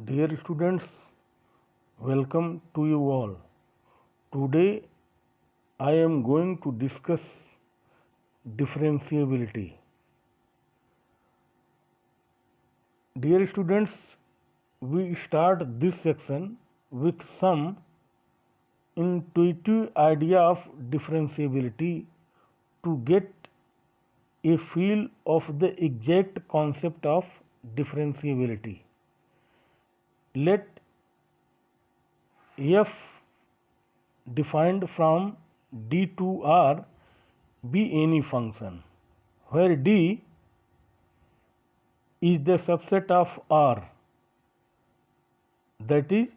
Dear students, welcome to you all. Today I am going to discuss differentiability. Dear students, we start this section with some intuitive idea of differentiability to get a feel of the exact concept of differentiability. Let f defined from D to R be any function where D is the subset of R, that is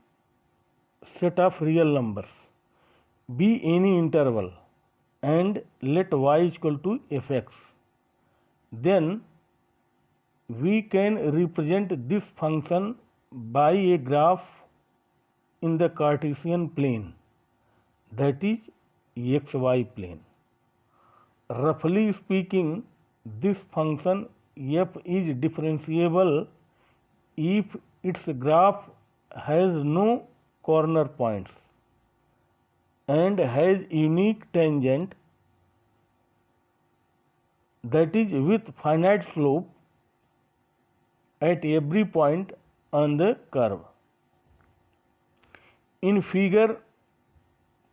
set of real numbers, be any interval, and let y is equal to fx. Then we can represent this function by a graph in the Cartesian plane, that is xy plane. Roughly speaking, this function f is differentiable if its graph has no corner points and has unique tangent, that is with finite slope at every point on the curve. In figure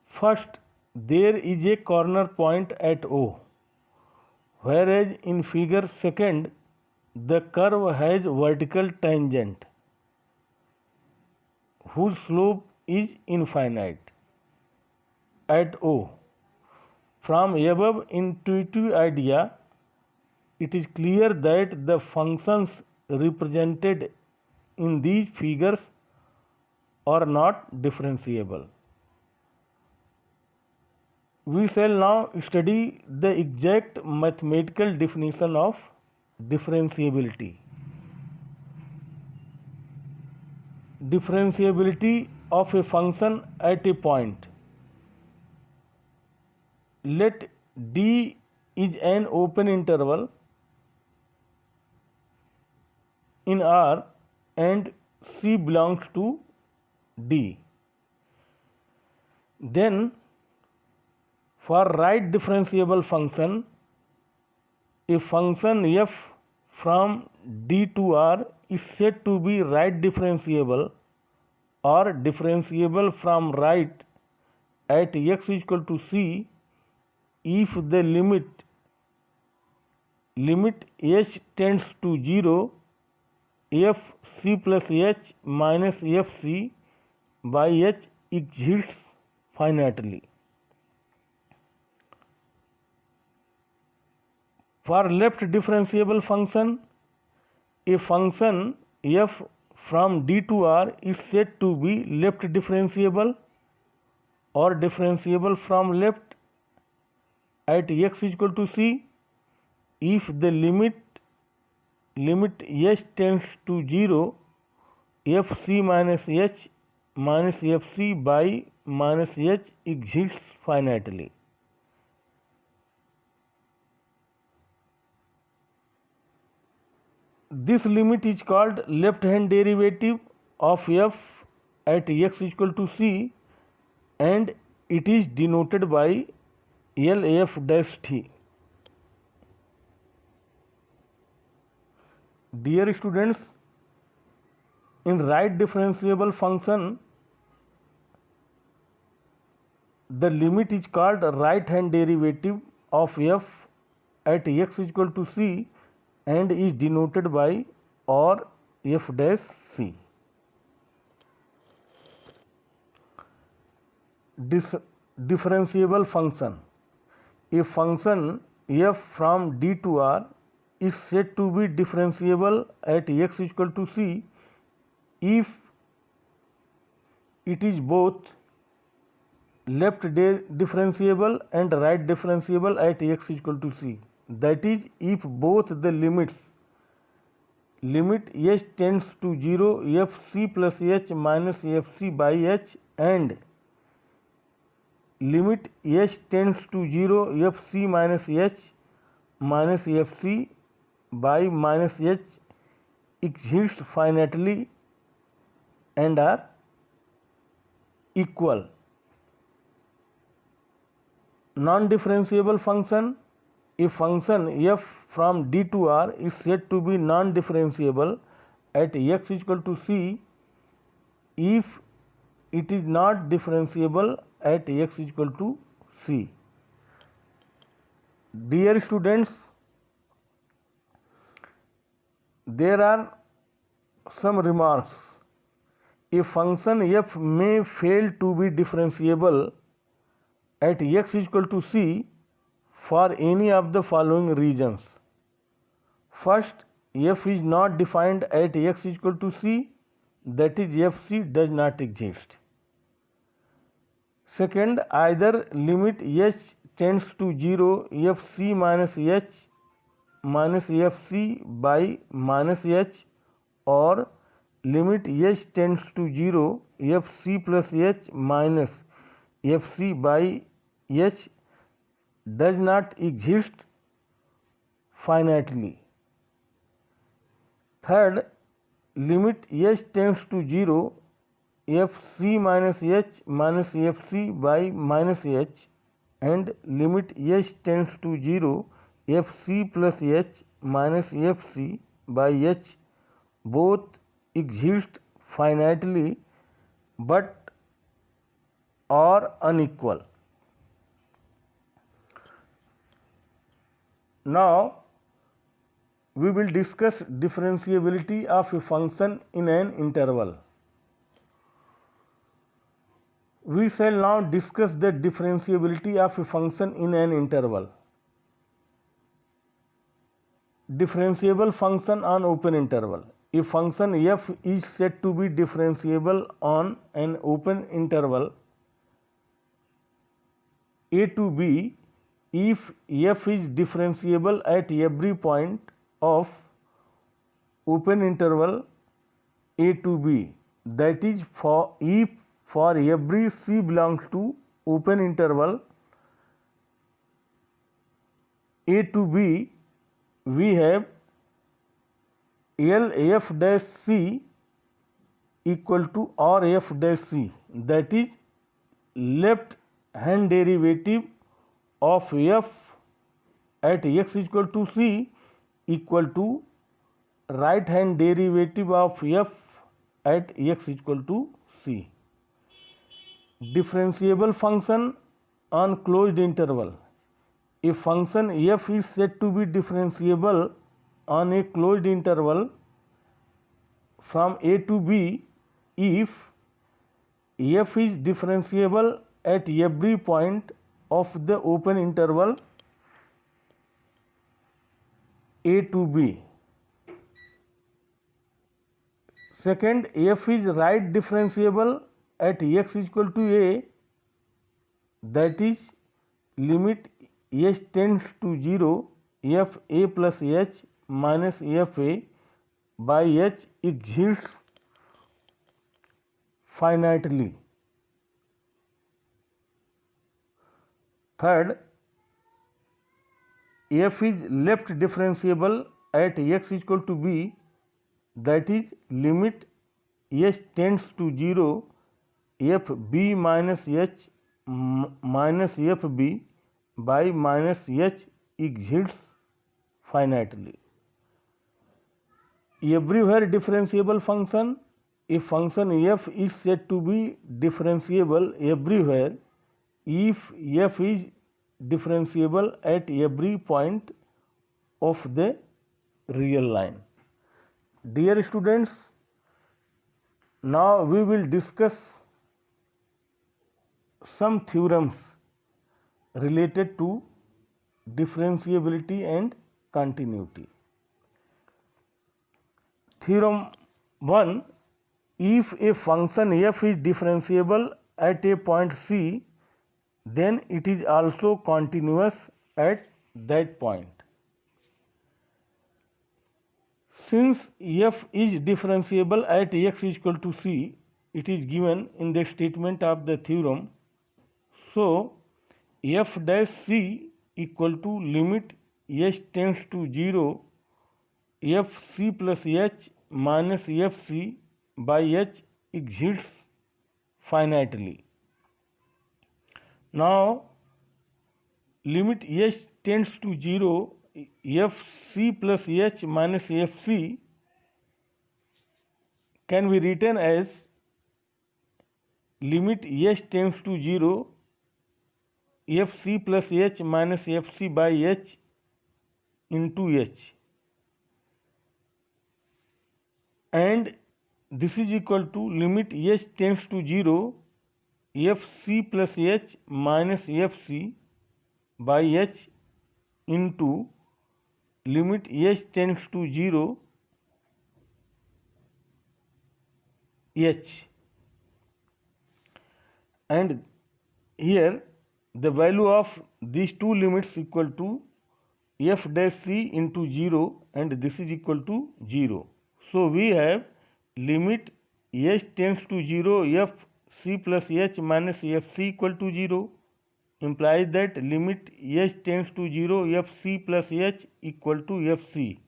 first, there is a corner point at O, whereas in figure second, the curve has vertical tangent whose slope is infinite at O. From above intuitive idea, it is clear that the functions represented in these figures are not differentiable. We shall now study the exact mathematical definition of differentiability. Differentiability of a function at a point. Let D is an open interval in R and C belongs to D. Then for right differentiable function, a function f from D to R is said to be right differentiable or differentiable from right at x is equal to c if the limit h tends to 0 f c plus h minus f c by h exists finitely. For left differentiable function, a function f from D to R is said to be left differentiable or differentiable from left at x is equal to c if the limit h tends to 0 f c minus h minus f c by minus h exists finitely. This limit is called left hand derivative of f at x is equal to c and it is denoted by LF dash t. Dear students, in right differentiable function, the limit is called right hand derivative of f at x is equal to c and is denoted by or f dash c. Differentiable function. A function f from D to R is said to be differentiable at x is equal to c if it is both left differentiable and right differentiable at x is equal to c. That is, if both the limit h tends to 0 f c plus h minus f c by h and limit h tends to 0 f c minus h minus f c by minus h exists finitely, and are equal. Non-differentiable function, a function f from D to R is said to be non-differentiable at x is equal to c if it is not differentiable at x is equal to c. Dear students, there are some remarks. A function f may fail to be differentiable at x is equal to c for any of the following reasons. First, f is not defined at x is equal to c, that is fc does not exist. Second, either limit h tends to 0 fc minus h minus fc by minus h, or limit h tends to 0 fc plus h minus fc by h does not exist finitely. Third, limit h tends to 0 fc minus h minus fc by minus h and limit h tends to 0 fc plus h minus fc by h both exist finitely but are unequal. Now we will discuss differentiability of a function in an interval. We shall now discuss the differentiability of a function in an interval. Differentiable function on open interval. A function f is said to be differentiable on an open interval a to b if f is differentiable at every point of open interval a to b, that is if for every c belongs to open interval a to b we have L f dash c equal to R f dash c, that is left hand derivative of f at x is equal to c equal to right hand derivative of f at x is equal to c. Differentiable function on closed interval. A function f is said to be differentiable on a closed interval from a to b if f is differentiable at every point of the open interval a to b. Second, f is right differentiable at x is equal to a, that is limit h tends to 0 f a plus h minus f a by h exists finitely. Third, f is left differentiable at x is equal to b, that is limit h tends to 0 f b minus h minus f b by minus h exists finitely. Everywhere differentiable function. A function f is said to be differentiable everywhere if f is differentiable at every point of the real line. Dear students, now we will discuss some theorems related to differentiability and continuity. Theorem 1. If a function f is differentiable at a point c, then it is also continuous at that point. Since f is differentiable at x is equal to c, it is given in the statement of the theorem. So, f dash c equal to limit h tends to 0 f c plus h minus f c by h exists finitely. Now limit h tends to 0, fc plus h minus fc can be written as limit h tends to 0, fc plus h minus fc by h into h, and this is equal to limit h tends to 0, fc plus h minus fc by h into limit h tends to 0, h, and here the value of these two limits equal to f dash c into 0, and this is equal to 0. So we have limit h tends to 0, f c plus h minus f c equal to 0, implies that limit h tends to 0, f c plus h equal to f c,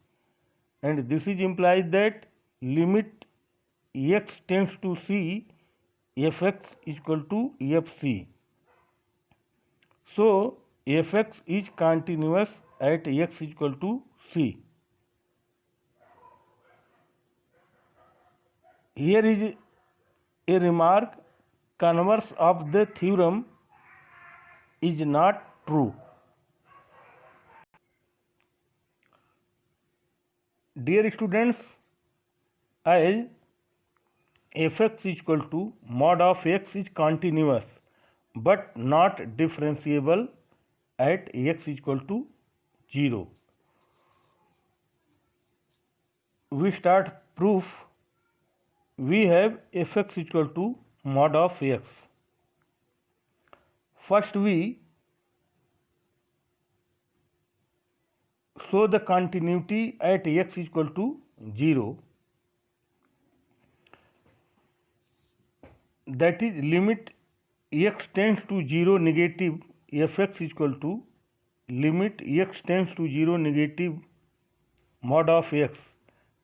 and this is implies that limit x tends to c, fx is equal to fc. So fx is continuous at x is equal to c. Here is a remark: converse of the theorem is not true. Dear students, as fx is equal to mod of x is continuous but not differentiable at x is equal to 0. We start proof. We have fx equal to mod of x. First we show the continuity at x is equal to 0, that is limit x tends to 0 negative fx is equal to limit x tends to 0 negative mod of x,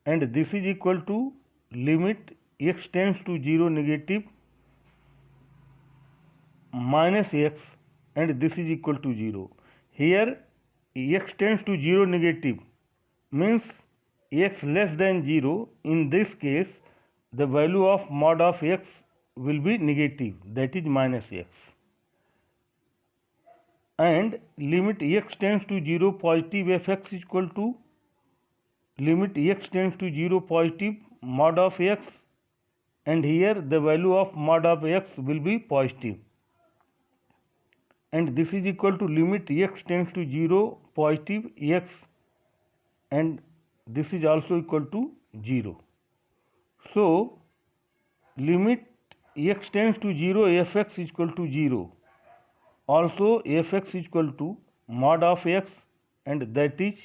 and this is equal to limit x tends to 0 negative minus x, and this is equal to 0. Here x tends to 0 negative means x less than 0. In this case the value of mod of x will be negative, that is minus x, and limit x tends to 0 positive fx is equal to limit x tends to 0 positive mod of x, and here the value of mod of x will be positive, and this is equal to limit x tends to 0 positive x, and this is also equal to 0. So limit x tends to 0 fx is equal to 0, also fx is equal to mod of x, and that is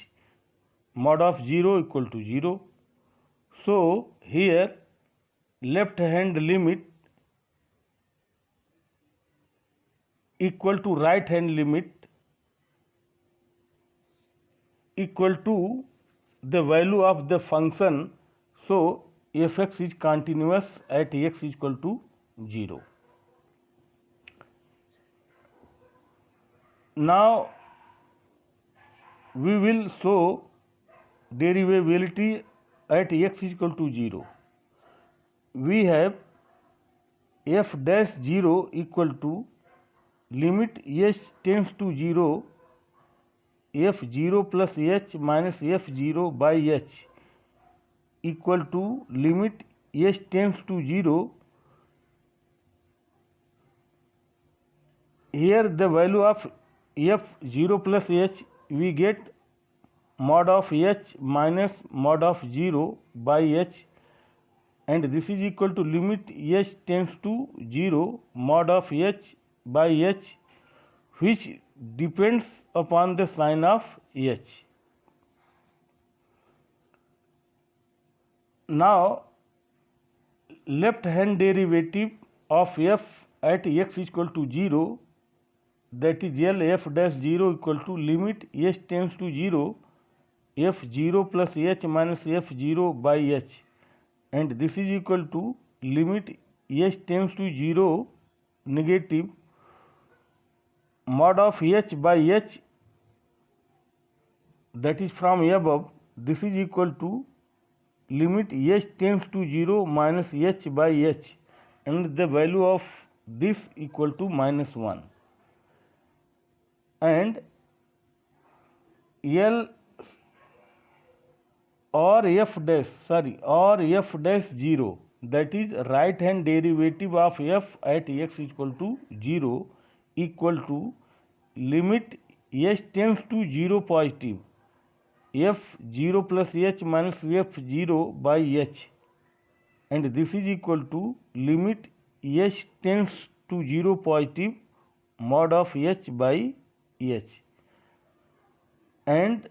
mod of 0 equal to 0. So here left hand limit equal to right hand limit equal to the value of the function. So fx is continuous at x is equal to 0. Now we will show derivability at x is equal to 0. We have f dash 0 equal to limit h tends to 0, f0 plus h minus f0 by h equal to limit h tends to 0. Here the value of f0 plus h we get mod of h minus mod of 0 by h, and this is equal to limit h tends to 0 mod of h by h, which depends upon the sign of h. Now left hand derivative of f at x is equal to 0, that is L f dash 0 equal to limit h tends to 0, f0 plus h minus f0 by h, and this is equal to limit h tends to 0 negative mod of h by h, that is from above, this is equal to limit h tends to 0 minus h by h, and the value of this equal to -1, and L or f dash 0, that is right hand derivative of f at x equal to 0 equal to limit h tends to 0 positive f 0 plus h minus f 0 by h, and this is equal to limit h tends to 0 positive mod of h by h, and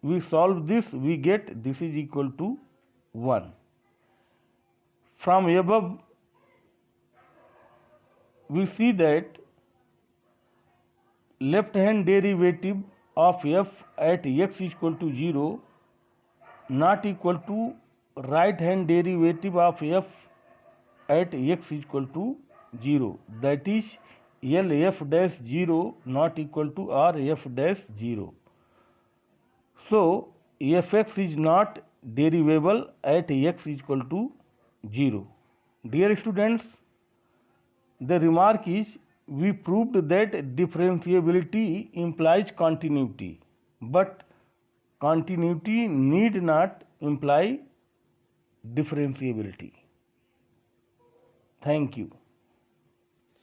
we solve this, we get this is equal to 1. From above we see that left hand derivative of f at x equal to 0 not equal to right hand derivative of f at x equal to 0, that is L f dash 0 not equal to R f dash 0. So fx is not derivable at x equal to 0. Dear students, the remark is, we proved that differentiability implies continuity, but continuity need not imply differentiability. Thank you.